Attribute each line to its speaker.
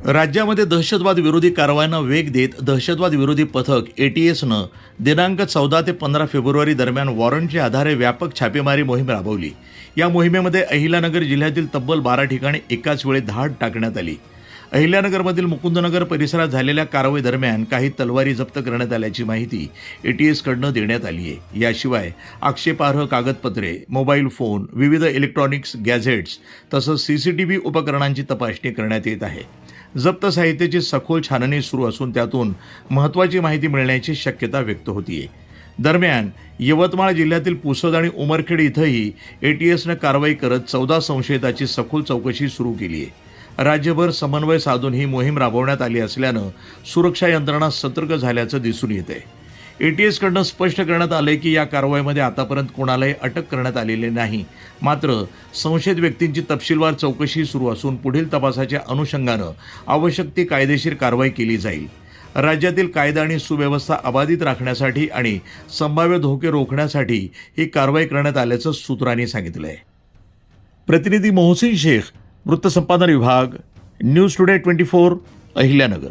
Speaker 1: राज्यामध्ये दहशतवाद विरोधी कारवायांना वेग देत दहशतवाद विरोधी पथक ATSनं दिनांक 14 ते 15 फेब्रुवारी दरम्यान वॉरंटच्या आधारे व्यापक छापेमारी मोहीम राबवली। या मोहिमेमध्ये अहिल्यानगर जिल्ह्यातील तब्बल 12 ठिकाणी एकाच वेळी धाड टाकण्यात आली। अहिल्यानगरमधील मुकुंदनगर परिसरात झालेल्या कारवाई दरम्यान काही तलवारी जप्त करण्यात आल्याची माहिती ATSकडनं देण्यात आली आहे। याशिवाय आक्षेपार्ह कागदपत्रे, मोबाईल फोन, विविध इलेक्ट्रॉनिक्स गॅझेट्स तसंच CCTV उपकरणांची तपासणी करण्यात येत आहे। जप्त साहित्याची सखोल छाननी सुरू असून त्यातून महत्त्वाची माहिती मिळण्याची शक्यता व्यक्त होतीये। दरम्यान यवतमाळ जिल्ह्यातील पुसद आणि उमरखेड इथंही ATSनं कारवाई करत 14 संशयिताची सखोल चौकशी सुरू केली आहे। राज्यभर समन्वय साधून ही मोहीम राबवण्यात आली असल्यानं सुरक्षा यंत्रणा सतर्क झाल्याचं दिसून येतंय। ATSकडनं स्पष्ट करण्यात आलंय की या कारवाईमध्ये आतापर्यंत कोणालाही अटक करण्यात आलेली नाही। मात्र संशयित व्यक्तींची तपशीलवार चौकशी सुरू असून पुढील तपासाच्या अनुषंगानं आवश्यक ती कायदेशीर कारवाई केली जाईल। राज्यातील कायदा आणि सुव्यवस्था अबाधित राखण्यासाठी आणि संभाव्य धोके रोखण्यासाठी ही कारवाई करण्यात आल्याचं सूत्रांनी सांगितलंय। प्रतिनिधी मोहसिन शेख, वृत्तसंपादन विभाग, न्यूज टुडे 24, अहिल्यानगर।